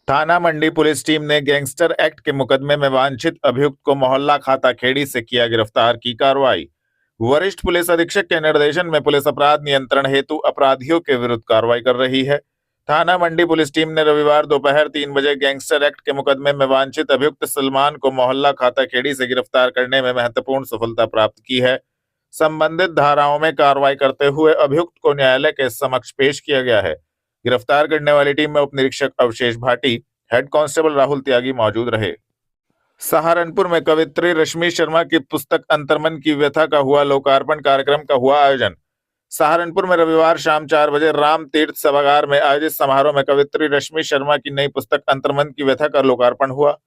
थाना मंडी police team ने gangster act के मुकदमे में वांछित अभियुक्त को मोहल्ला खाता खेड़ी से किया गिरफ्तार की कार्रवाई। वरिष्ठ पुलिस अधीक्षक के निर्देशन में पुलिस अपराध नियंत्रण हेतु अपराधियों के विरुद्ध कार्रवाई कर रही है। थाना मंडी पुलिस टीम ने रविवार दोपहर 3 बजे गैंगस्टर एक्ट के मुकदमे में वांछित अभियुक्त सलमान को मोहल्ला खाता खेड़ी से गिरफ्तार करने में महत्वपूर्ण सफलता प्राप्त की है। संबंधित धाराओं में कार्रवाई करते हुए अभियुक्त को न्यायालय के समक्ष पेश किया गया है। गिरफ्तार करने वाली टीम में उप निरीक्षक अवशेष भाटी, हेड कांस्टेबल राहुल त्यागी मौजूद रहे। सहारनपुर में कवित्री रश्मि शर्मा की पुस्तक अंतर्मन की व्यथा का हुआ लोकार्पण कार्यक्रम का हुआ आयोजन। सहारनपुर में रविवार शाम 4 बजे राम तीर्थ सभागार में आयोजित समारोह में कवित्री रश्मि शर्मा की नई पुस्तक अंतर्मन की व्यथा का लोकार्पण हुआ।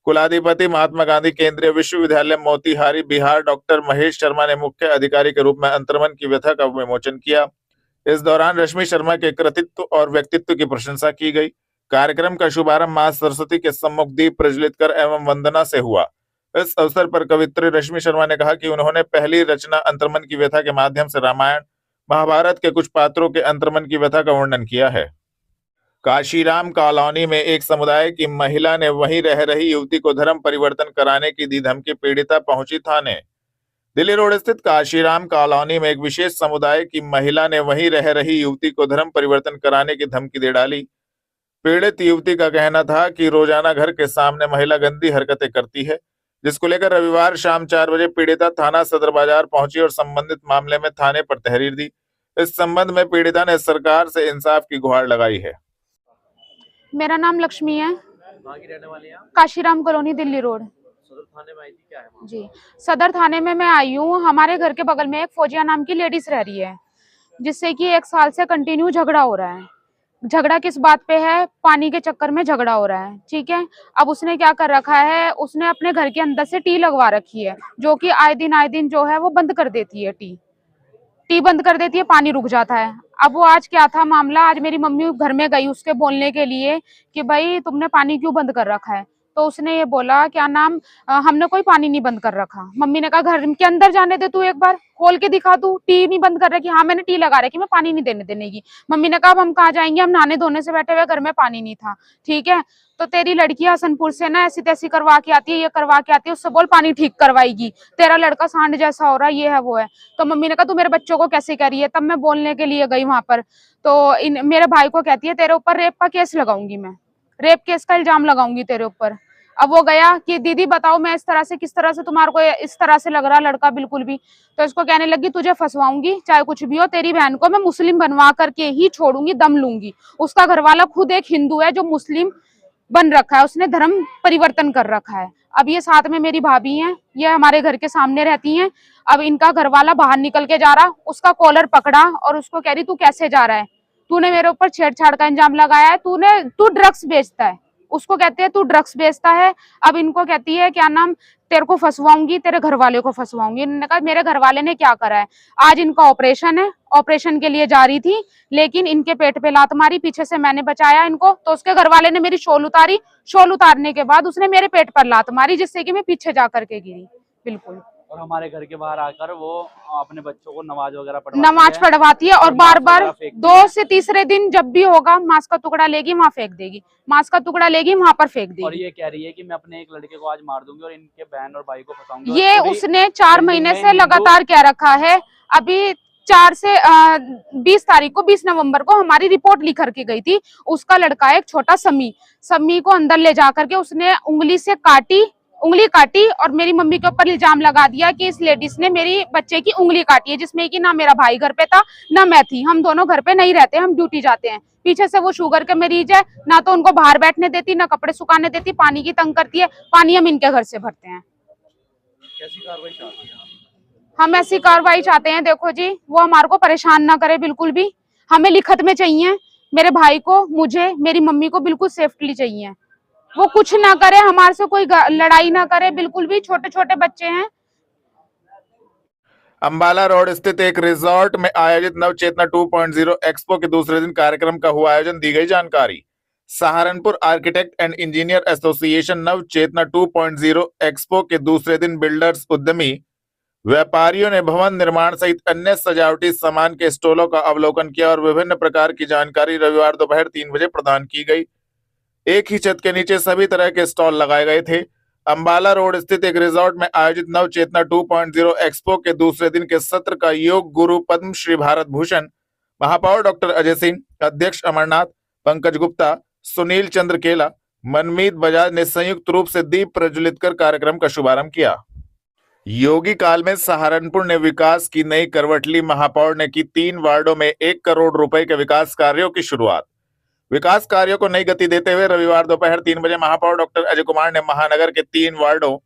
कुलाधिपति महात्मा गांधी केंद्रीय विश्वविद्यालय मोतिहारी बिहार डॉक्टर महेश शर्मा ने मुख्य अधिकारी के रूप में अंतर्मन की व्यथा का विमोचन किया। इस दौरान रश्मि शर्मा के कृतित्व और व्यक्तित्व की प्रशंसा की गई। कार्यक्रम का शुभारंभ मां सरस्वती के सम्मुख दीप प्रज्वलित कर एवं वंदना से हुआ। इस अवसर पर कवित्री रश्मि शर्मा ने कहा कि उन्होंने पहली रचना अंतर्मन की व्यथा के माध्यम से रामायण महाभारत के कुछ पात्रों के अंतर्मन की व्यथा का वर्णन किया है। काशीराम कॉलोनी में एक समुदाय की महिला ने वहीं रह रही युवती को धर्म परिवर्तन कराने की दी धमकी। पीड़िता पहुंची थाने। दिल्ली रोड स्थित काशीराम कॉलोनी में एक विशेष समुदाय की महिला ने वहीं रह रही युवती को धर्म परिवर्तन कराने की धमकी दे डाली। पीड़ित युवती का कहना था कि रोजाना घर के सामने महिला गंदी हरकतें करती है, जिसको लेकर रविवार शाम 4 बजे पीड़िता थाना सदर बाजार पहुंची और संबंधित मामले में थाने पर तहरीर दी। इस संबंध में पीड़िता ने सरकार से इंसाफ की गुहार लगाई है। मेरा नाम लक्ष्मी है। कहाँ की रहने वाली हैं आप? Kashiram colony, Delhi road. सदर थाने में आई थी, क्या है मामला? जी, सदर थाने में मैं आई हूँ। हमारे घर के बगल में एक फौजिया नाम की लेडीज रह रही है, जिससे कि 1 साल से कंटिन्यू झगड़ा हो रहा है। झगड़ा किस बात पे है? पानी के चक्कर में झगड़ा हो रहा है, ठीक है। अब उसने क्या कर रखा है, उसने अपने घर के अंदर से टी लगवा रखी है, जो कि आए दिन जो है वो बंद कर देती है। टी बंद कर देती है, पानी रुक जाता है। अब वो आज क्या था मामला, आज मेरी मम्मी घर में गई उसके बोलने के लिए कि भाई तुमने पानी क्यों बंद कर रखा है। तो उसने ये बोला, क्या नाम, हमने कोई पानी नहीं बंद कर रखा। मम्मी ने कहा घर के अंदर जाने दे, तू एक बार खोल के दिखा, तू टी नहीं बंद कर रखी। हाँ मैंने टी लगा रखी, मैं पानी नहीं देने की। मम्मी ने कहा अब हम कहाँ जाएंगे, हम नहाने धोने से बैठे हुए, घर में पानी नहीं था, ठीक है। तो तेरी लड़की हसनपुर से ना ऐसी तैसी करवा के आती है, ये करवा के आती है, उससे बोल पानी ठीक करवाएगी, तेरा लड़का सांड जैसा हो रहा है, ये है वो है। तो मम्मी ने कहा तू मेरे बच्चों को कैसे कह रही है। तब मैं बोलने के लिए गई वहां पर, तो मेरे भाई को कहती है तेरे ऊपर रेप का केस लगाऊंगी, मैं रेप केस का इल्जाम लगाऊंगी तेरे ऊपर। अब वो गया कि दीदी बताओ मैं इस तरह से किस तरह से तुम्हारे को इस तरह से लग रहा लड़का बिल्कुल भी। तो इसको कहने लगी तुझे फंसवाऊंगी, चाहे कुछ भी हो, तेरी बहन को मैं मुस्लिम बनवा करके ही छोड़ूंगी, दम लूंगी। उसका घरवाला खुद एक हिंदू है जो मुस्लिम बन रखा है, उसने धर्म परिवर्तन कर रखा है। अब ये साथ में मेरी भाभी हैं, ये हमारे घर के सामने रहती हैं। अब इनका घरवाला बाहर निकल के जा रहा, उसका कॉलर पकड़ा और उसको कह रही तू कैसे जा रहा है, तूने मेरे ऊपर छेड़छाड़ का इल्जाम लगाया है, तू ड्रग्स बेचता है। उसको कहते हैं तू ड्रग्स बेचता है। अब इनको कहती है क्या नाम, तेरे को फंसवाऊंगी, तेरे घर वाले को फंसवाऊंगी। इन्होंने कहा मेरे घर वाले ने क्या करा है। आज इनका ऑपरेशन है, ऑपरेशन के लिए जा रही थी, लेकिन इनके पेट पे लात मारी, पीछे से मैंने बचाया इनको। तो उसके घर वाले ने मेरी शॉल उतारी, शॉल उतारने के बाद उसने मेरे पेट पर लात मारी, जिससे कि मैं पीछे जा करके गिरी। बिल्कुल। और हमारे घर के बाहर आकर वो अपने बच्चों को नमाज पढ़वाती है और बार बार 2 से तीसरे दिन जब भी होगा मांस का टुकड़ा लेगी, वहाँ फेंक देगी, मांस का टुकड़ा लेगी वहां पर फेंक देगी। और ये कह रही है कि मैं अपने एक लड़के को आज मार दूंगी और इनके बहन और भाई को फंसाऊंगी। ये उसने 4 महीने से लगातार कह रखा है। अभी 4 से 20 तारीख को, 20 नवंबर को हमारी रिपोर्ट लिख करके गई थी। उसका लड़का एक छोटा समी को अंदर ले जा करके उसने उंगली काटी और मेरी मम्मी के ऊपर इल्जाम लगा दिया कि इस लेडीज ने मेरी बच्चे की उंगली काटी है, जिसमें कि ना मेरा भाई घर पे था ना मैं थी। हम दोनों घर पे नहीं रहते, हम ड्यूटी जाते हैं। पीछे से वो शुगर के मरीज है, ना तो उनको बाहर बैठने देती, ना कपड़े सुखाने देती, पानी की तंग करती है। पानी हम इनके घर से भरते हैं। कैसी कार्रवाई चाहती हैं? हम ऐसी कार्रवाई चाहते हैं, देखो जी, वो हमारे को परेशान ना करे बिल्कुल भी। हमें लिखत में चाहिए, मेरे भाई को, मुझे, मेरी मम्मी को बिल्कुल सेफ्टली चाहिए। वो कुछ ना करे, हमारे से कोई लड़ाई ना करे बिल्कुल भी। छोटे छोटे बच्चे हैं। अंबाला रोड स्थित एक रिजॉर्ट में आयोजित नवचेतना 2.0 एक्सपो के दूसरे दिन कार्यक्रम का हुआ आयोजन, दी गई जानकारी। Saharanpur architect and engineer association Navchetna 2.0 expo के दूसरे दिन बिल्डर्स, उद्यमी, व्यापारियों ने भवन निर्माण सहित अन्य सजावटी सामान के स्टॉलों का अवलोकन किया और विभिन्न प्रकार की जानकारी रविवार दोपहर 3 बजे प्रदान की गई। एक ही छत के नीचे सभी तरह के स्टॉल लगाए गए थे। अंबाला रोड स्थित एक रिजॉर्ट में आयोजित नव चेतना 2.0 एक्सपो के दूसरे दिन के सत्र का योग गुरु पद्म श्री भारत भूषण महापौर डॉक्टर अजय सिंह, अध्यक्ष अमरनाथ, पंकज गुप्ता, सुनील चंद्र केला, मनमीत बजाज ने संयुक्त रूप से दीप प्रज्वलित कर कार्यक्रम का शुभारंभ किया। योगी काल में सहारनपुर ने विकास की नई करवट ली। महापौर ने की 3 वार्डों में 1 करोड़ रुपए के विकास कार्यों की शुरुआत। विकास कार्यों को नई गति देते हुए रविवार दोपहर 3 बजे महापौर डॉक्टर अजय कुमार ने महानगर के 3 वार्डों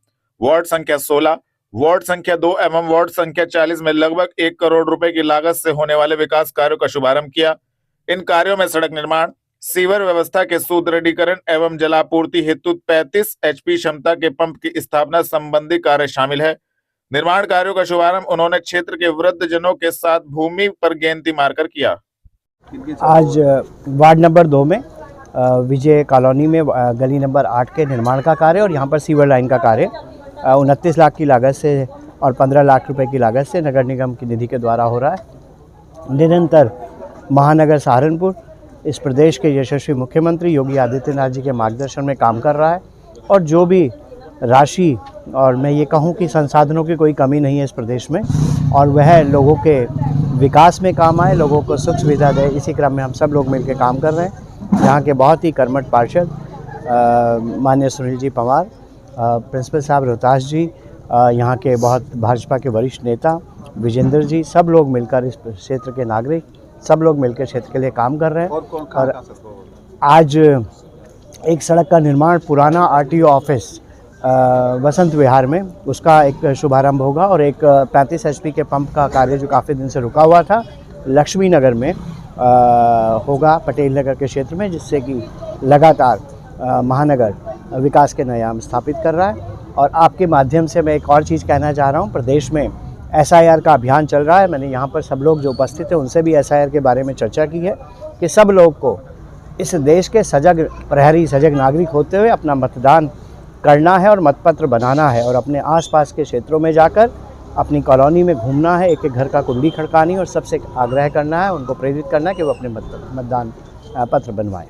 वार्ड संख्या 16, वार्ड संख्या 2 एवं वार्ड संख्या 40 में लगभग 1 करोड़ रुपए की लागत से होने वाले विकास कार्यों का शुभारंभ किया। इन कार्यों में सड़क निर्माण, सीवर व्यवस्था के सुदृढ़ीकरण एवं जलापूर्ति हेतु 35 HP क्षमता के पंप की स्थापना संबंधी कार्य शामिल है। निर्माण कार्यों का शुभारंभ उन्होंने क्षेत्र के वृद्धजनों के साथ भूमि पर गेंती मारकर किया। आज वार्ड नंबर 2 में विजय कॉलोनी में गली नंबर 8 के निर्माण का कार्य और यहाँ पर सीवर लाइन का कार्य 29 लाख की लागत से और 15 लाख रुपए की लागत से नगर निगम की निधि के द्वारा हो रहा है। निरंतर महानगर सहारनपुर इस प्रदेश के यशस्वी मुख्यमंत्री योगी आदित्यनाथ जी के मार्गदर्शन में काम कर रहा है और जो भी राशि और मैं ये कहूँ कि संसाधनों की कोई कमी नहीं है इस प्रदेश में और वह लोगों के विकास में काम आए, लोगों को सुख सुविधा दे। इसी क्रम में हम सब लोग मिलकर काम कर रहे हैं। यहाँ के बहुत ही कर्मठ पार्षद माननीय सुनील जी पंवार, प्रिंसिपल साहब रोहतास जी, यहाँ के बहुत भाजपा के वरिष्ठ नेता विजेंद्र जी, सब लोग मिलकर इस क्षेत्र के नागरिक सब लोग मिलकर क्षेत्र के लिए काम कर रहे हैं। और आज एक सड़क का निर्माण पुराना RTO ऑफिस वसंत विहार में उसका एक शुभारंभ होगा और एक 35 HP के पंप का कार्य जो काफ़ी दिन से रुका हुआ था लक्ष्मी नगर में होगा, पटेल नगर के क्षेत्र में, जिससे कि लगातार महानगर विकास के नए आयाम स्थापित कर रहा है। और आपके माध्यम से मैं एक और चीज़ कहना चाह रहा हूँ, प्रदेश में SIR का अभियान चल रहा है। मैंने यहाँ पर सब लोग जो उपस्थित हैं उनसे भी SIR के बारे में चर्चा की है कि सब लोग को इस देश के सजग प्रहरी, सजग नागरिक होते हुए अपना मतदान करना है और मतपत्र बनाना है और अपने आसपास के क्षेत्रों में जाकर अपनी कॉलोनी में घूमना है, एक एक घर का कुंडी खड़कानी और सबसे आग्रह करना है, उनको प्रेरित करना है कि वो अपने मतदान पत्र बनवाएं।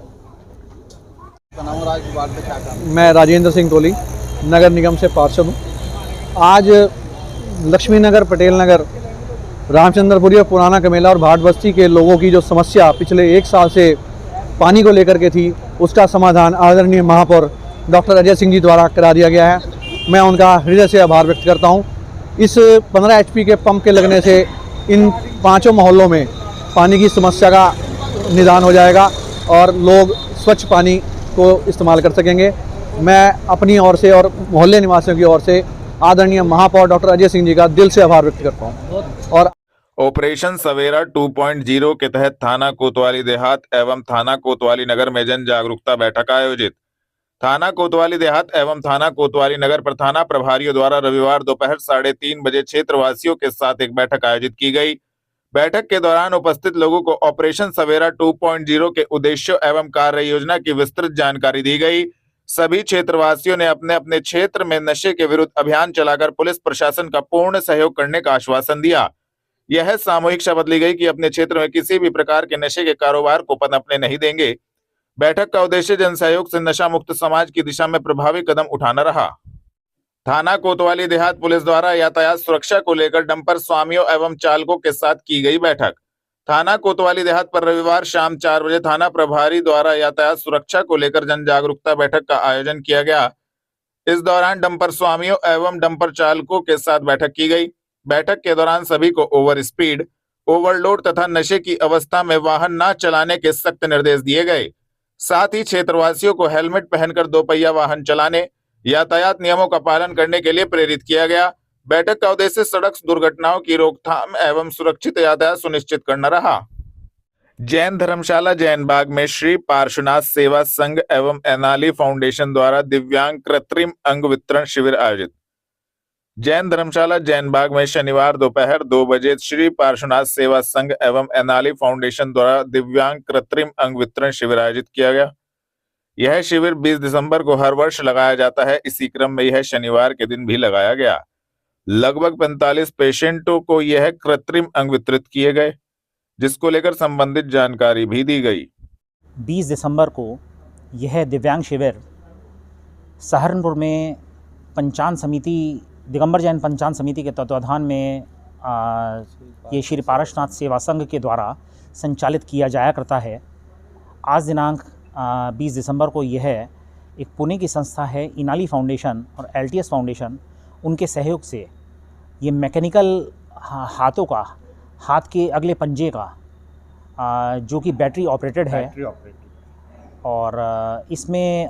मैं राजेंद्र सिंह टोली नगर निगम से पार्षद हूँ। आज लक्ष्मी नगर, पटेल नगर, रामचंद्रपुरी और पुराना कमेला और भाट बस्ती के लोगों की जो समस्या पिछले 1 साल से पानी को लेकर के थी, उसका समाधान आदरणीय महापौर डॉक्टर अजय सिंह जी द्वारा करा दिया गया है। मैं उनका हृदय से आभार व्यक्त करता हूं। इस 15 HP के पंप के लगने से इन 5 मोहल्लों में पानी की समस्या का निदान हो जाएगा और लोग स्वच्छ पानी को इस्तेमाल कर सकेंगे। मैं अपनी ओर से और मोहल्ले निवासियों की ओर से आदरणीय महापौर डॉक्टर अजय सिंह जी का दिल से आभार व्यक्त करता हूँ। और ऑपरेशन सवेरा 2.0 के तहत थाना कोतवाली देहात एवं थाना कोतवाली नगर में जन जागरूकता बैठक आयोजित। थाना कोतवाली देहात एवं थाना कोतवाली नगर पर थाना प्रभारियों द्वारा रविवार दोपहर 3:30 बजे क्षेत्रवासियों के साथ एक बैठक आयोजित की गई। बैठक के दौरान उपस्थित लोगों को ऑपरेशन सवेरा 2.0 के उद्देश्यों एवं कार्य योजना की विस्तृत जानकारी दी गई। सभी क्षेत्रवासियों ने अपने अपने क्षेत्र में नशे के विरुद्ध अभियान चलाकर पुलिस प्रशासन का पूर्ण सहयोग करने का आश्वासन दिया। यह सामूहिक शपथ ली गई कि अपने क्षेत्र में किसी भी प्रकार के नशे के कारोबार को पनपने नहीं देंगे। बैठक का उद्देश्य जन सहयोग से नशा मुक्त समाज की दिशा में प्रभावी कदम उठाना रहा। थाना कोतवाली देहात पुलिस द्वारा यातायात सुरक्षा को लेकर डंपर स्वामियों एवं चालकों के साथ की गई बैठक। थाना कोतवाली देहात पर रविवार शाम 4 बजे थाना प्रभारी द्वारा यातायात सुरक्षा को लेकर जन जागरूकता बैठक का आयोजन किया गया। इस दौरान डंपर स्वामियों एवं डंपर चालकों के साथ बैठक की गई। बैठक के दौरान सभी को ओवर स्पीड, ओवरलोड तथा नशे की अवस्था में वाहन न चलाने के सख्त निर्देश दिए गए। साथ ही क्षेत्रवासियों को हेलमेट पहनकर 2 पहिया वाहन चलाने, यातायात नियमों का पालन करने के लिए प्रेरित किया गया। बैठक का उद्देश्य सड़क दुर्घटनाओं की रोकथाम एवं सुरक्षित यातायात सुनिश्चित करना रहा। जैन धर्मशाला जैन बाग में श्री पार्श्वनाथ सेवा संघ एवं एनाली फाउंडेशन द्वारा दिव्यांग कृत्रिम अंग वितरण शिविर आयोजित। जैन धर्मशाला जैन बाग में शनिवार दोपहर 2 बजे श्री पार्श्वनाथ सेवा संघ एवं एनाली फाउंडेशन द्वारा दिव्यांग कृत्रिम अंग वितरण शिविर आयोजित किया गया। यह शिविर 20 दिसंबर को हर वर्ष लगाया जाता है। इसी क्रम में यह शनिवार के दिन भी लगाया गया। लगभग 45 पेशेंटों को यह कृत्रिम अंग वितरित किए गए, जिसको लेकर संबंधित जानकारी भी दी गई। 20 दिसंबर को यह दिव्यांग शिविर सहारनपुर में पंचान समिति दिगंबर जैन पंचान समिति के तत्वाधान में ये श्री पारसनाथ सेवा संघ के द्वारा संचालित किया जाया करता है। आज दिनांक 20 दिसंबर को यह एक पुणे की संस्था है इनाली फाउंडेशन और LTS फाउंडेशन, उनके सहयोग से ये मैकेनिकल हाथों का, हाथ के अगले पंजे का जो कि बैटरी ऑपरेटेड है और इसमें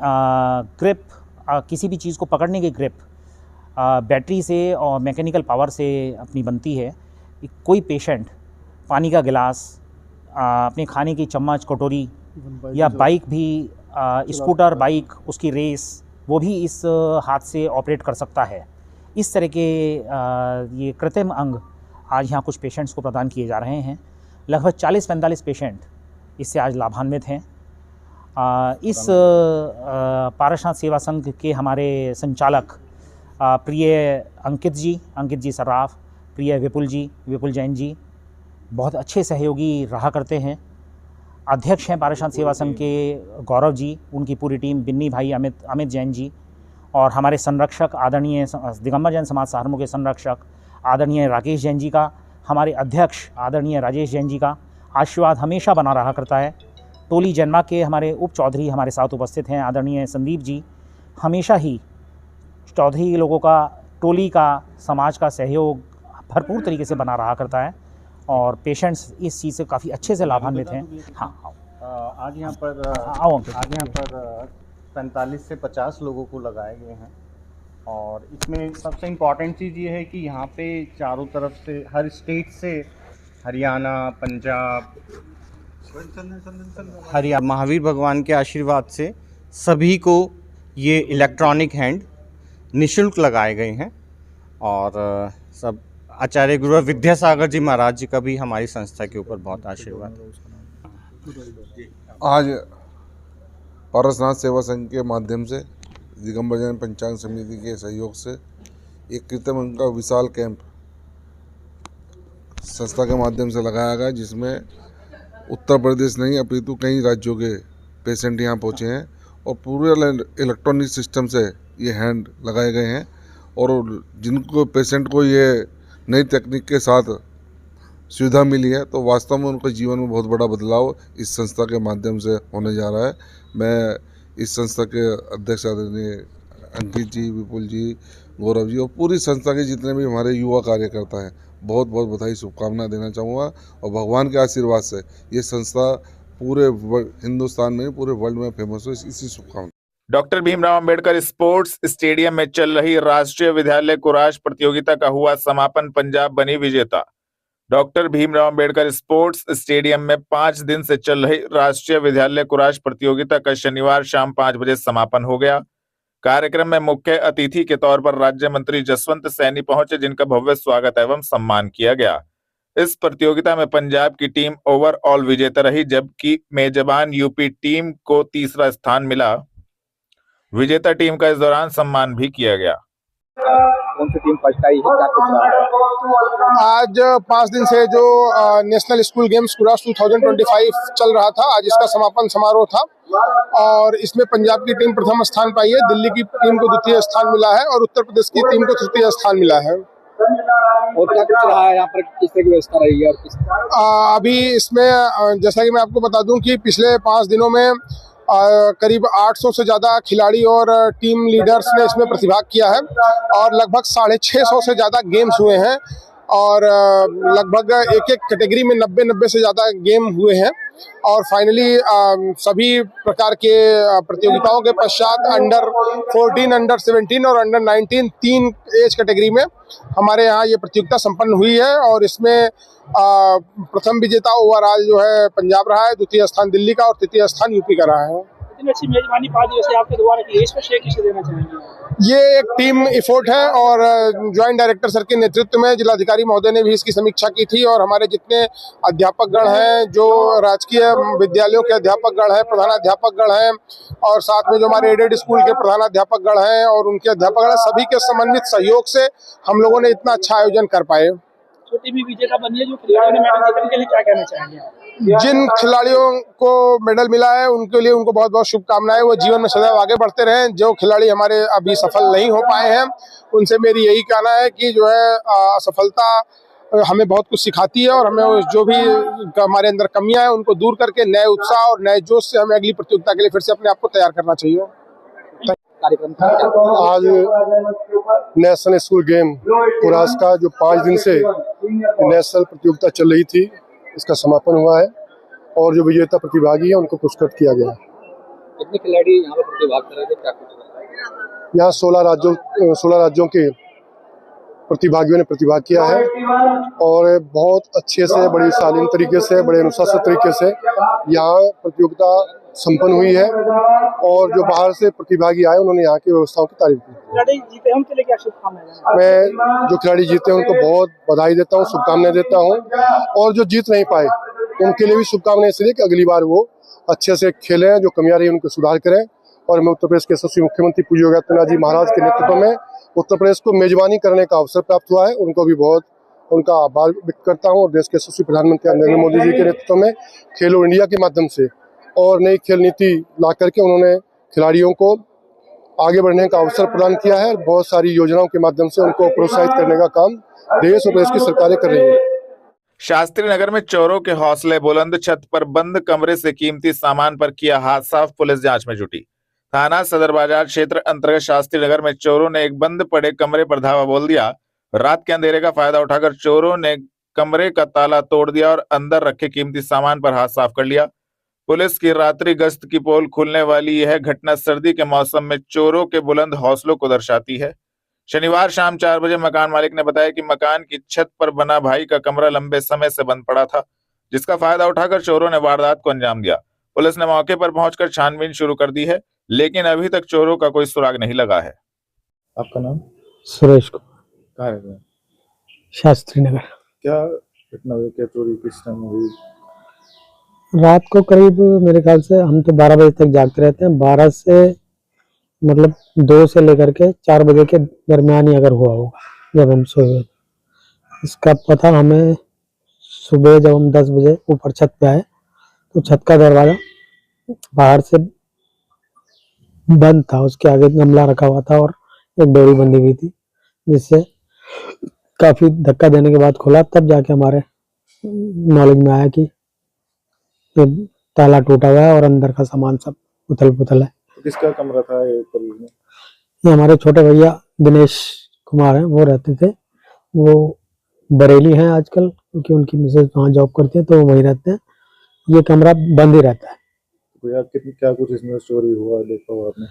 ग्रिप, किसी भी चीज़ को पकड़ने की ग्रिप बैटरी से और मैकेनिकल पावर से अपनी बनती है। कोई पेशेंट पानी का गिलास, अपने खाने की चम्मच, कटोरी या बाइक भी, स्कूटर बाइक, उसकी रेस, वो भी इस हाथ से ऑपरेट कर सकता है। इस तरह के ये कृत्रिम अंग आज यहाँ कुछ पेशेंट्स को प्रदान किए जा रहे हैं। लगभग 40-45 पेशेंट इससे आज लाभान्वित हैं। इस पारसनाथ सेवा संघ के हमारे संचालक प्रिय अंकित जी सर्राफ, प्रिय विपुल जैन जी बहुत अच्छे सहयोगी रहा करते हैं। अध्यक्ष हैं पारसनाथ सेवा संघ के गौरव जी, उनकी पूरी टीम, बिन्नी भाई, अमित जैन जी, और हमारे संरक्षक आदरणीय दिगंबर जैन समाज सहारनपुर के संरक्षक आदरणीय राकेश जैन जी का, हमारे अध्यक्ष आदरणीय राजेश जैन जी का आशीर्वाद हमेशा बना रहा करता है। टोली जन्मा के हमारे उप चौधरी हमारे साथ उपस्थित हैं, आदरणीय संदीप जी। हमेशा ही चौधरी लोगों का, टोली का, समाज का सहयोग भरपूर तरीके से बना रहा करता है और पेशेंट्स इस चीज़ से काफ़ी अच्छे से लाभान्वित हैं। हाँ, आज यहाँ पर आओ। आज यहाँ पर 45 से 50 लोगों को लगाए गए हैं और इसमें सबसे इम्पॉर्टेंट चीज़ ये है कि यहाँ पे चारों तरफ से, हर स्टेट से, हरियाणा, पंजाब, महावीर भगवान के आशीर्वाद से सभी को ये इलेक्ट्रॉनिक हैंड निःशुल्क लगाए गए हैं और सब आचार्य गुरु विद्यासागर जी महाराज जी का भी हमारी संस्था के ऊपर बहुत आशीर्वाद है। आज पारसनाथ सेवा संघ के माध्यम से दिगंबर जैन पंचांग समिति के सहयोग से एक कृत्रिम अंग का विशाल कैंप संस्था के माध्यम से लगाया गया, जिसमें उत्तर प्रदेश नहीं अपितु कई राज्यों के पेशेंट यहाँ पहुँचे हैं और पूरे इलेक्ट्रॉनिक सिस्टम से ये हैंड लगाए गए हैं और जिनको पेशेंट को ये नई तकनीक के साथ सुविधा मिली है तो वास्तव में उनके जीवन में बहुत बड़ा बदलाव इस संस्था के माध्यम से होने जा रहा है। मैं इस संस्था के अध्यक्ष आदरणीय अंकित जी, विपुल जी, गौरव जी और पूरी संस्था के जितने भी हमारे युवा कार्यकर्ता हैं बहुत बहुत बधाई, शुभकामनाएं देना चाहूँगा और भगवान के आशीर्वाद से ये संस्था पूरे हिंदुस्तान में, पूरे वर्ल्ड में फेमस हो, इसी शुभकामना। Doctor Bhimrao Ambedkar sports stadium में चल रही राष्ट्रीय विद्यालय कुराश प्रतियोगिता का हुआ समापन। पंजाब बनी विजेता। Doctor Bhimrao Ambedkar sports stadium में 5 दिन से चल रही राष्ट्रीय विद्यालय कुराश प्रतियोगिता का शनिवार शाम 5 बजे समापन हो गया। कार्यक्रम में मुख्य अतिथि के तौर पर राज्य मंत्री जसवंत सैनी पहुंचे, जिनका भव्य स्वागत एवं सम्मान किया गया। इस प्रतियोगिता में पंजाब की टीम ओवरऑल विजेता रही, जबकि मेजबान यूपी टीम को तीसरा स्थान मिला। विजेता टीम का इस दौरान सम्मान भी किया गया। कौन सी टीम फर्स्ट आई है, क्या कुछ रहा है? आज 5 दिन से जो नेशनल स्कूल गेम्स कुराश 2025 चल रहा था, आज इसका समापन समारोह था और इसमें पंजाब की टीम प्रथम स्थान पाई है, दिल्ली की टीम को द्वितीय स्थान मिला है और उत्तर प्रदेश की टीम को तृतीय स्थान मिला है। और क्या कुछ रहा है यहाँ पर, किस तरह की व्यवस्था रही है और किस अभी इसमें जैसा कि मैं आपको बता दूं कि पिछले 5 दिनों में करीब 800 से ज़्यादा खिलाड़ी और टीम लीडर्स ने इसमें प्रतिभाग किया है और लगभग 650 से ज़्यादा गेम्स हुए हैं और लगभग एक कैटेगरी में 90 से ज़्यादा गेम हुए हैं और फाइनली सभी प्रकार के प्रतियोगिताओं के पश्चात अंडर 14, अंडर 17 और अंडर 19 3 एज कैटेगरी में हमारे यहाँ ये प्रतियोगिता संपन्न हुई है और इसमें प्रथम विजेता ओवरऑल जो है पंजाब रहा है, द्वितीय स्थान दिल्ली का और तृतीय स्थान यूपी का रहा है। इतनी अच्छी मेजबानी 5 दिवसीय आपके द्वारा की, इसमें श्रेय किसे देना चाहेंगे? ये एक टीम एफर्ट है और ज्वाइंट डायरेक्टर सर के नेतृत्व में जिलाधिकारी महोदय ने भी इसकी समीक्षा की थी और हमारे जितने अध्यापकगण हैं, जो राजकीय विद्यालयों के अध्यापकगण हैं, प्रधानाध्यापकगण हैं और साथ में जो हमारे एडेड स्कूल के प्रधानाध्यापकगण हैं और उनके अध्यापकगण, सभी के समन्वित सहयोग से हम लोगों ने इतना अच्छा आयोजन कर पाए। छोटी भी विजेता बनी है जो खिलाड़ियों ने मेडल जीते, उनके लिए क्या कहना चाहेंगे आप? जिन खिलाड़ियों को मेडल मिला है उनके लिए उनको बहुत बहुत शुभकामनाएं। वो जीवन में सदैव आगे बढ़ते रहें। जो खिलाड़ी हमारे अभी सफल नहीं हो पाए हैं उनसे मेरी यही कहना है कि जो है असफलता हमें बहुत कुछ सिखाती है और हमें जो भी हमारे अंदर कमियां हैं उनको दूर करके नए उत्साह और नए जोश से हमें अगली प्रतियोगिता के लिए फिर से अपने आप को तैयार करना चाहिए। कार्यक्रम था आज नेशनल स्कूल गेम कुरास का जो 5 दिन से नेशनल प्रतियोगिता चल रही थी, इसका समापन हुआ है और जो विजेता प्रतिभागी है उनको पुरस्कृत किया गया है। कितने खिलाड़ी यहाँ पर प्रतिभाग कर रहे थे, क्या कुछ? यहाँ 16 राज्यों के प्रतिभागियों ने प्रतिभाग किया है और बहुत अच्छे से, बड़ी शालीन तरीके से, बड़े अनुशासित तरीके से यहाँ प्रतियोगिता संपन्न हुई है और जो बाहर से प्रतिभागी आए उन्होंने यहाँ की व्यवस्थाओं की तारीफ की। खिलाड़ी जीते हैं उनके लिए क्या शुभकामनाएं? मैं जो खिलाड़ी जीते हैं उनको बहुत बधाई देता हूँ, शुभकामनाएं देता हूँ और जो जीत नहीं पाए उनके लिए भी शुभकामनाएं इसलिए कि अगली बार वो अच्छे से खेलें, जो कमियां रही उनको सुधार करें। और मैं उत्तर प्रदेश के यशस्वी मुख्यमंत्री पूज्य योगी आदित्यनाथ जी महाराज के नेतृत्व में उत्तर प्रदेश को मेजबानी करने का अवसर प्राप्त हुआ है, उनको भी बहुत उनका आभार व्यक्त करता हूँ। और देश के यशस्वी प्रधानमंत्री नरेंद्र मोदी जी के नेतृत्व में खेलो इंडिया के माध्यम से और नई खेल नीति ला करके उन्होंने खिलाड़ियों को आगे बढ़ने का अवसर प्रदान किया है। बहुत सारी योजनाओं के माध्यम से उनको प्रोत्साहित करने का काम देश और प्रदेश की सरकारें कर रही है। शास्त्री नगर में चोरों के हौसले बुलंद, छत पर बंद कमरे से कीमती सामान पर किया हाथ साफ, पुलिस जांच में जुटी। थाना सदर बाजार क्षेत्र अंतर्गत शास्त्री नगर में चोरों ने एक बंद पड़े कमरे पर धावा बोल दिया। रात के अंधेरे का फायदा उठाकर चोरों ने कमरे का ताला तोड़ दिया और अंदर रखे कीमती सामान पर हाथ साफ कर लिया। पुलिस की रात्रि गश्त की पोल खुलने वाली यह घटना सर्दी के मौसम में चोरों के बुलंद हौसलों को दर्शाती है। शनिवार शाम 4 बजे मकान मालिक ने बताया कि मकान की छत पर बना भाई का कमरा लंबे समय से बंद पड़ा था, जिसका फायदा उठाकर चोरों ने वारदात को अंजाम दिया। पुलिस ने मौके पर पहुंचकर छानबीन शुरू कर दी है, लेकिन अभी तक चोरों का कोई सुराग नहीं लगा है। आपका नाम? सुरेश कुमार, कहाँ रहते हैं? शास्त्री नगर। क्या घटना हुई, क्या चोरी किस टाइम हुई? रात को करीब मेरे ख्याल से हम तो 12 बजे तक जागते रहते हैं, 12 से मतलब 2 से लेकर के 4 बजे के दरमियान ही अगर हुआ होगा जब हम सोए हुए। इसका पता हमें सुबह जब हम 10 बजे ऊपर छत पे आए तो छत का दरवाजा बाहर से बंद था, उसके आगे गमला रखा हुआ था और एक डोरी बंधी हुई थी, जिससे काफी धक्का देने के बाद खुला। तब जाके हमारे नॉलेज में आया कि ये ताला टूटा हुआ है और अंदर का सामान सब उथल पुथल है। किसका कमरा था ये करीब में? ये हमारे छोटे भैया दिनेश कुमार हैं, वो रहते थे। वो बरेली हैं आजकल, क्योंकि उनकी मिसेज वहाँ जॉब करती है तो वो वहीं रहते हैं। ये कमरा बंद ही रहता है। भैया क्या कुछ इसमें चोरी हुआ देखा हुआ आपने?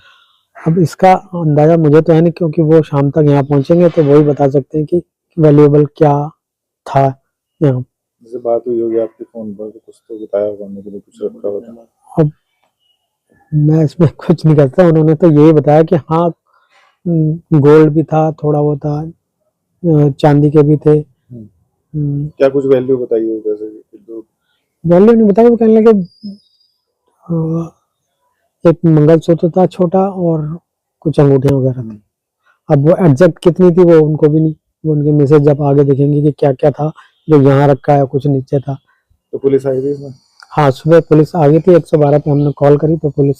अब इसका अंदाजा मुझे तो है नहीं, क्योंकि वो शाम तक यहाँ पहुंचेंगे तो वही बता सकते हैं कि वैल्यूएबल क्या था यहाँ। जैसे बात हुई होगी आपके फोन पर, कुछ तो बताया करने के लिए कुछ रखा हुआ था? अब मैं इसमें कुछ नहीं करता, उन्होंने तो यही बताया कि हाँ गोल्ड भी था, थोड़ा वो था, चांदी के भी थे। क्या कुछ वैल्यू बताइए? जैसे वैल्यू नहीं बताई, वो कहने लगे एक मंगलसूत्र था छोटा और कुछ अंगूठियां वगैरह थी। अब वो एग्जैक्ट कितनी थी वो उनको भी नहीं, वो उनके मैसेज जब आगे देखेंगे कि क्या क्या था जो यहाँ रखा है, कुछ नीचे था। तो पुलिस आई थी इसमें? हाँ, सुबह पुलिस आ गई थी, 112 पे हमने कॉल करी तो पुलिस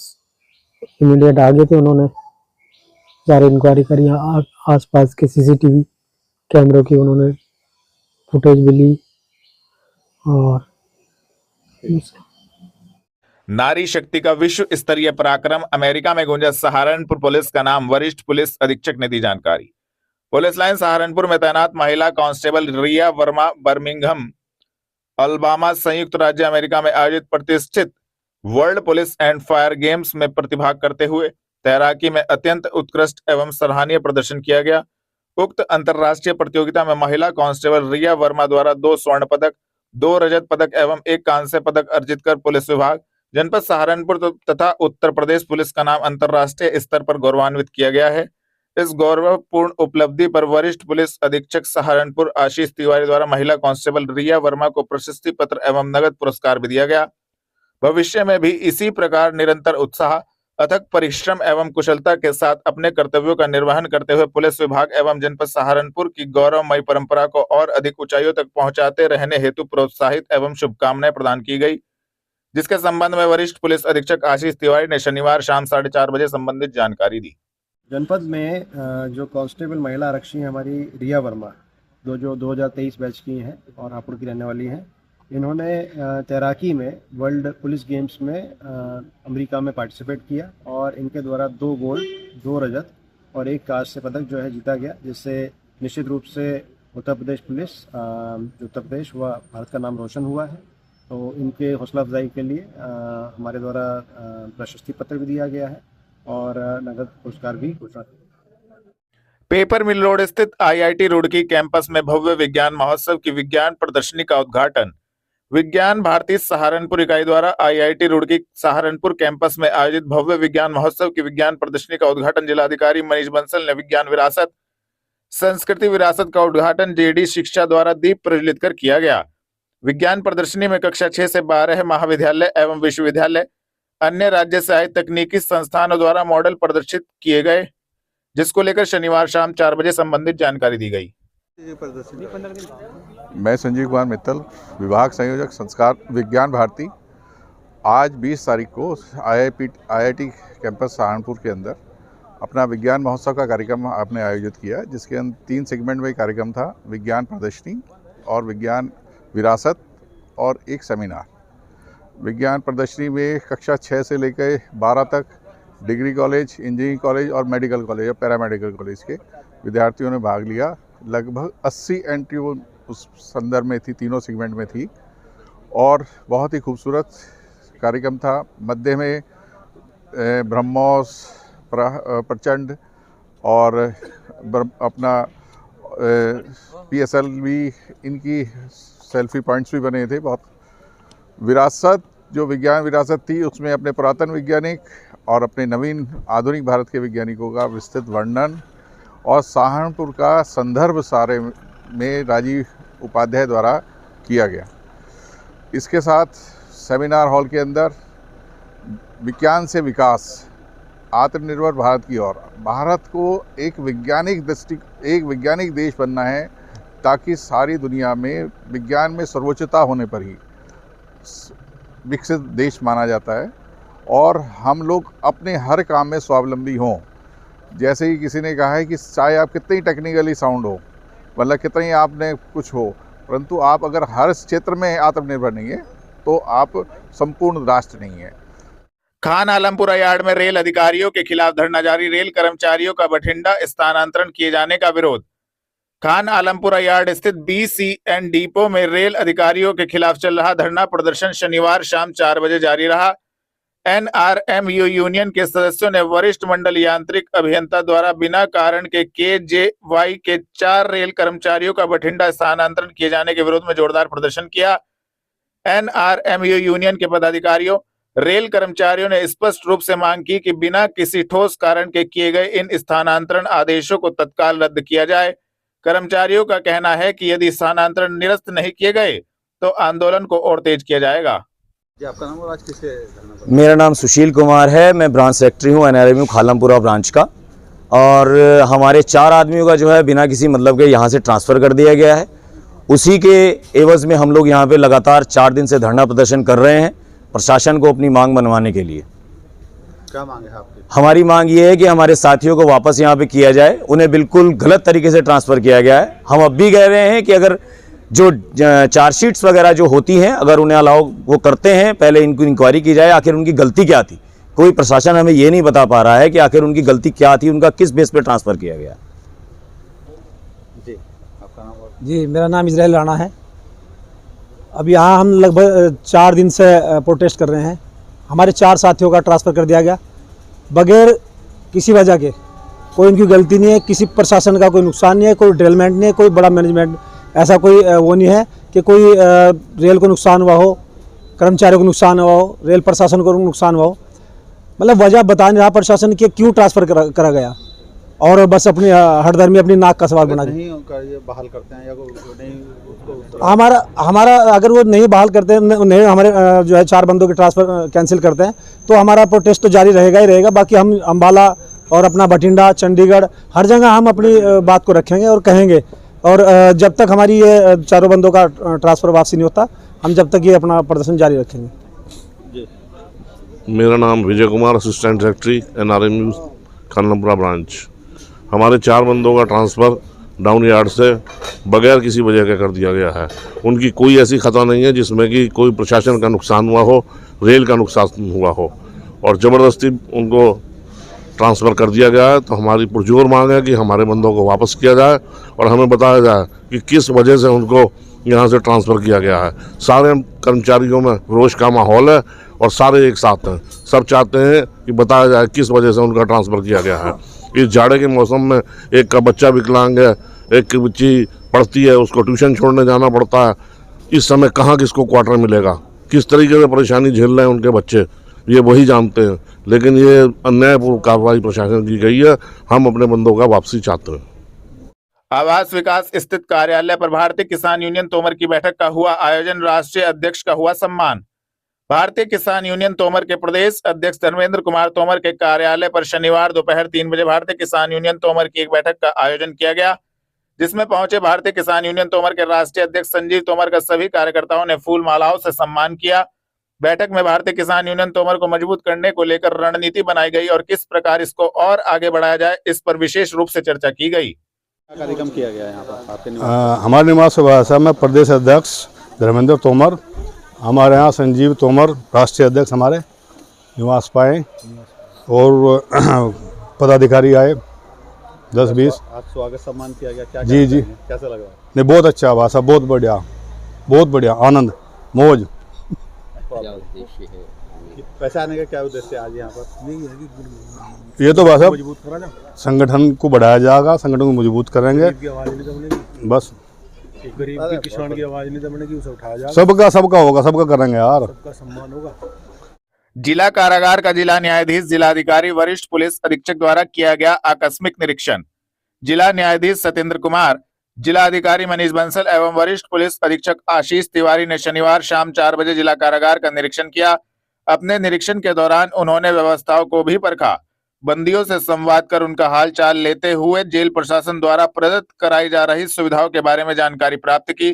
इमीडिएट आ गई थी। उन्होंने सारी इंक्वायरी करी, आसपास के सीसीटीवी कैमरों की उन्होंने फुटेज भी ली। और नारी शक्ति का विश्व स्तरीय पराक्रम, अमेरिका में गूंजा सहारनपुर पुलिस का नाम, वरिष्ठ पुलिस अधीक्षक ने दी जानकारी। पुलिस लाइन सहारनपुर में तैनात महिला कांस्टेबल रिया वर्मा बर्मिंघम, अल्बामा, संयुक्त राज्य अमेरिका में आयोजित प्रतिष्ठित world police and fire games में प्रतिभाग करते हुए तैराकी में अत्यंत उत्कृष्ट एवं सराहनीय प्रदर्शन किया गया। उक्त अंतरराष्ट्रीय प्रतियोगिता में महिला कांस्टेबल रिया वर्मा द्वारा 2 स्वर्ण पदक, 2 रजत पदक एवं 1 कांस्य पदक अर्जित कर पुलिस विभाग, जनपद सहारनपुर तथा उत्तर प्रदेश पुलिस का नाम अंतरराष्ट्रीय स्तर पर गौरवान्वित किया गया है। इस गौरवपूर्ण उपलब्धि पर वरिष्ठ पुलिस अधीक्षक सहारनपुर आशीष तिवारी द्वारा महिला कांस्टेबल रिया वर्मा को प्रशस्ति पत्र एवं नगद पुरस्कार भी दिया गया। भविष्य में भी इसी प्रकार निरंतर उत्साह अथक परिश्रम एवं कुशलता के साथ अपने कर्तव्यों का निर्वहन करते हुए पुलिस विभाग एवं जनपद सहारनपुर की गौरवमयी परंपरा को और अधिक ऊंचाइयों तक पहुंचाते रहने हेतु प्रोत्साहित एवं शुभकामनाएं प्रदान की गई, जिसके संबंध में वरिष्ठ पुलिस अधीक्षक आशीष तिवारी ने शनिवार शाम 4:30 बजे संबंधित जानकारी दी। जनपद में जो कांस्टेबल महिला आरक्षी हैं हमारी रिया वर्मा, जो 2023 बैच की हैं और हापुड़ की रहने वाली हैं, इन्होंने तैराकी में वर्ल्ड पुलिस गेम्स में अमेरिका में पार्टिसिपेट किया और इनके द्वारा 2 गोल्ड, 2 रजत और 1 कांस्य पदक जो है जीता गया, जिससे निश्चित रूप से उत्तर प्रदेश पुलिस, उत्तर प्रदेश व भारत का नाम रोशन हुआ है। तो इनके हौसला अफजाई के लिए हमारे द्वारा प्रशस्ति पत्र भी दिया गया है और नगद पुरस्कार भी घोषणा की। पेपर मिल रोड स्थित IIT रुड़की कैंपस में भव्य विज्ञान महोत्सव की विज्ञान प्रदर्शनी का उद्घाटन विज्ञान भारती सहारनपुर इकाई द्वारा IIT रुड़की सहारनपुर कैंपस में आयोजित भव्य विज्ञान महोत्सव की विज्ञान प्रदर्शनी का उद्घाटन जिलाधिकारी मनीष बंसल ने विज्ञान विरासत संस्कृति विरासत का उद्घाटन JD शिक्षा द्वारा दीप प्रज्वलित कर किया गया। विज्ञान प्रदर्शनी में कक्षा 6 से 12 महाविद्यालय एवं विश्वविद्यालय, अन्य राज्य से आए तकनीकी संस्थानों द्वारा मॉडल प्रदर्शित किए गए, जिसको लेकर शनिवार शाम 4 बजे संबंधित जानकारी दी गई। मैं संजीव कुमार मित्तल, विभाग संयोजक संस्कार विज्ञान भारती। आज 20 तारीख को IIT कैंपस सहारनपुर के अंदर अपना विज्ञान महोत्सव का कार्यक्रम आपने आयोजित किया, जिसके अंदर 3 सेगमेंट में कार्यक्रम था, विज्ञान प्रदर्शनी और विज्ञान विरासत और एक सेमिनार। विज्ञान प्रदर्शनी में कक्षा 6 से लेकर 12 तक डिग्री कॉलेज, इंजीनियरिंग कॉलेज और मेडिकल कॉलेज और पैरामेडिकल कॉलेज के विद्यार्थियों ने भाग लिया। लगभग 80 एंट्री उस संदर्भ में थी, तीनों सेगमेंट में थी और बहुत ही खूबसूरत कार्यक्रम था। मध्य में ब्रह्मोस, प्रचंड और अपना PSL भी, इनकी सेल्फी पॉइंट्स भी बने थे। बहुत विरासत, जो विज्ञान विरासत थी, उसमें अपने पुरातन वैज्ञानिक और अपने नवीन आधुनिक भारत के वैज्ञानिकों का विस्तृत वर्णन और सहारनपुर का संदर्भ सारे में राजीव उपाध्याय द्वारा किया गया। इसके साथ सेमिनार हॉल के अंदर विज्ञान से विकास, आत्मनिर्भर भारत की ओर, भारत को एक वैज्ञानिक देश बनना है ताकि सारी दुनिया में विज्ञान में सर्वोच्चता होने पर ही विकसित देश माना जाता है और हम लोग अपने हर काम में स्वावलंबी हों। जैसे ही किसी ने कहा है कि चाहे आप कितनी टेक्निकली साउंड हो, मतलब कितनी आपने कुछ हो, परंतु आप अगर हर क्षेत्र में आत्मनिर्भर नहीं है तो आप संपूर्ण राष्ट्र नहीं है। खान आलमपुरा यार्ड में रेल अधिकारियों के खिलाफ धरना जारी, रेल कर्मचारियों का बठिंडा स्थानांतरण किए जाने का विरोध। खान आलमपुरा यार्ड स्थित BCN डिपो में रेल अधिकारियों के खिलाफ चल रहा धरना प्रदर्शन शनिवार शाम 4 बजे जारी रहा। NRMU यूनियन के सदस्यों ने वरिष्ठ मंडल यांत्रिक अभियंता द्वारा बिना कारण के KJY के 4 रेल कर्मचारियों का बठिंडा स्थानांतरण किए जाने के विरोध में जोरदार प्रदर्शन किया। NRMU यूनियन के पदाधिकारियों, रेल कर्मचारियों ने स्पष्ट रूप से मांग की कि बिना किसी ठोस कारण के किए गए इन स्थानांतरण आदेशों को तत्काल रद्द किया जाए। कर्मचारियों का कहना है कि यदि स्थानांतरण निरस्त नहीं किए गए तो आंदोलन को और तेज किया जाएगा। आपका नाम और आज किसे? मेरा नाम सुशील कुमार है, मैं ब्रांच सेक्रेटरी हूँ NRMU खालमपुरा ब्रांच का। और हमारे 4 आदमियों का जो है बिना किसी मतलब के यहाँ से ट्रांसफ़र कर दिया गया है। उसी के एवज़ में हम लोग यहाँ पे लगातार 4 दिन से धरना प्रदर्शन कर रहे हैं प्रशासन को अपनी मांग मनवाने के लिए। क्या मांग है आपकी? हमारी मांग ये है कि हमारे साथियों को वापस यहाँ पे किया जाए, उन्हें बिल्कुल गलत तरीके से ट्रांसफ़र किया गया है। हम अब भी कह रहे हैं कि अगर जो चार्जशीट्स वगैरह जो होती हैं, अगर उन्हें अलाउ वो करते हैं, पहले इनको इंक्वायरी की जाए आखिर उनकी गलती क्या थी। कोई प्रशासन हमें ये नहीं बता पा रहा है कि आखिर उनकी गलती क्या थी, उनका किस बेस पे ट्रांसफ़र किया गया। जी, आपका नाम और? जी, मेरा नाम इजराइल राणा है। अब यहाँ हम लगभग 4 दिन से प्रोटेस्ट कर रहे हैं। हमारे 4 साथियों का ट्रांसफ़र कर दिया गया बगैर किसी वजह के। कोई उनकी गलती नहीं है, किसी प्रशासन का कोई नुकसान नहीं है, कोई ड्रिलमेंट नहीं है, कोई बड़ा मैनेजमेंट ऐसा कोई वो नहीं है कि कोई रेल को नुकसान हुआ हो, कर्मचारियों को नुकसान हुआ हो, रेल प्रशासन को नुकसान हुआ हो। मतलब वजह बता नहीं रहा प्रशासन कि क्यों ट्रांसफ़र करा गया। और बस अपनी हरदर्मी अपनी नाक का सवाल बना के नहीं उनका ये बहाल करते हैं या नहीं उसको हमारा अगर वो नहीं बहाल करते हैं, नहीं हमारे जो है 4 बंदों के ट्रांसफ़र कैंसिल करते हैं तो हमारा प्रोटेस्ट तो जारी रहेगा ही रहेगा। बाकी हम अम्बाला और अपना बठिंडा, चंडीगढ़, हर जगह हम अपनी बात को रखेंगे और कहेंगे। और जब तक हमारी ये 4 बंदों का ट्रांसफ़र वापसी नहीं होता, हम जब तक ये अपना प्रदर्शन जारी रखेंगे। मेरा नाम Vijay Kumar, assistant secretary NRMU Khanpura branch. हमारे 4 बंदों का ट्रांसफ़र डाउन यार्ड से बगैर किसी वजह के कर दिया गया है। उनकी कोई ऐसी खता नहीं है जिसमें कि कोई प्रशासन का नुकसान हुआ हो, रेल का नुकसान हुआ हो, और ज़बरदस्ती उनको ट्रांसफ़र कर दिया गया है। तो हमारी पुरजोर मांग है कि हमारे बंदों को वापस किया जाए और हमें बताया जाए कि किस वजह से उनको यहाँ से ट्रांसफ़र किया गया है। सारे कर्मचारियों में रोष का माहौल है और सारे एक साथ हैं। सब चाहते हैं कि बताया जाए किस वजह से उनका ट्रांसफ़र किया गया है। इस जाड़े के मौसम में एक का बच्चा विकलांग है, एक की बच्ची पढ़ती है, उसको ट्यूशन छोड़ने जाना पड़ता है। इस समय कहाँ किसको क्वार्टर मिलेगा, किस तरीके से परेशानी झेल रहे हैं उनके बच्चे, ये वही जानते हैं। लेकिन ये अन्यायपूर्ण कार्रवाई प्रशासन की गई है। हम अपने बंदों का वापसी चाहते हैं। आवास विकास स्थित कार्यालय पर भारतीय किसान यूनियन तोमर की बैठक का हुआ आयोजन, राष्ट्रीय अध्यक्ष का हुआ सम्मान। भारतीय किसान यूनियन तोमर के प्रदेश अध्यक्ष धर्मेंद्र कुमार तोमर के कार्यालय पर शनिवार दोपहर 3 बजे भारतीय किसान यूनियन तोमर की एक बैठक का आयोजन किया गया, जिसमें पहुंचे भारतीय किसान यूनियन तोमर के राष्ट्रीय अध्यक्ष संजीव तोमर का सभी कार्यकर्ताओं ने फूल मालाओं से सम्मान किया। बैठक में भारतीय किसान यूनियन तोमर को मजबूत करने को लेकर रणनीति बनाई गई और किस प्रकार इसको और आगे बढ़ाया जाए, इस पर विशेष रूप से चर्चा की गई। कार्यक्रम किया गया यहाँ पर आपके निवास? हमारे निवास भाषा में प्रदेश अध्यक्ष धर्मेंद्र तोमर, हमारे यहाँ संजीव तोमर राष्ट्रीय अध्यक्ष हमारे निवास पाए और पदाधिकारी आए 10-20। आज स्वागत सम्मान किया गया, क्या जी जी कैसा लगा? नहीं, बहुत अच्छा भाषा, बहुत बढ़िया, आनंद, मौज। क्या उद्देश्य है? पैसा आने का क्या उद्देश्य है आज यहाँ पर? ये तो भाषा संगठन को बढ़ाया जाएगा, संगठन को मजबूत करेंगे, बस गरीब की किसान की आवाज नहीं दबने की, उसे उठाया जाएगा। सबका होगा, सबका करेंगे यार, सबका सम्मान होगा। जिला कारागार का जिला न्यायाधीश, जिलाधिकारी, वरिष्ठ पुलिस अधीक्षक द्वारा किया गया आकस्मिक निरीक्षण। जिला न्यायाधीश सत्येंद्र कुमार, जिला अधिकारी मनीष बंसल एवं वरिष्ठ पुलिस अधीक्षक आशीष तिवारी ने शनिवार शाम 4 बजे जिला कारागार का निरीक्षण किया। अपने निरीक्षण के दौरान उन्होंने व्यवस्थाओं को भी परखा। बंदियों से संवाद कर उनका हाल चाल लेते हुए जेल प्रशासन द्वारा प्रदत्त कराई जा रही सुविधाओं के बारे में जानकारी प्राप्त की।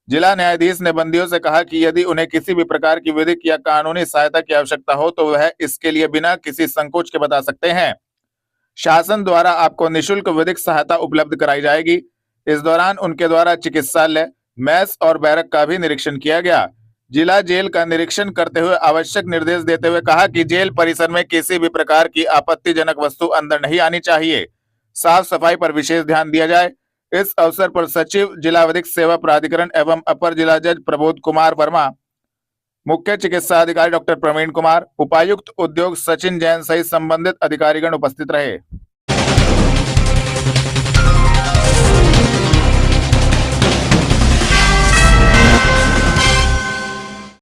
जिला न्यायाधीश ने बंदियों से कहा कि यदि उन्हें किसी भी प्रकार की विधिक या कानूनी सहायता की आवश्यकता हो तो वह इसके लिए बिना किसी संकोच के बता सकते हैं। शासन द्वारा आपको निःशुल्क विधिक सहायता उपलब्ध कराई जाएगी। इस दौरान उनके द्वारा चिकित्सालय, मेस और बैरक का भी निरीक्षण किया गया। जिला जेल का निरीक्षण करते हुए आवश्यक निर्देश देते हुए कहा कि जेल परिसर में किसी भी प्रकार की आपत्तिजनक वस्तु अंदर नहीं आनी चाहिए। साफ सफाई पर विशेष ध्यान दिया जाए। इस अवसर पर सचिव जिला विधिक सेवा प्राधिकरण एवं अपर जिला जज प्रबोध कुमार वर्मा, मुख्य चिकित्सा अधिकारी डॉक्टर प्रवीण कुमार, उपायुक्त उद्योग सचिन जैन सहित संबंधित अधिकारीगण उपस्थित रहे।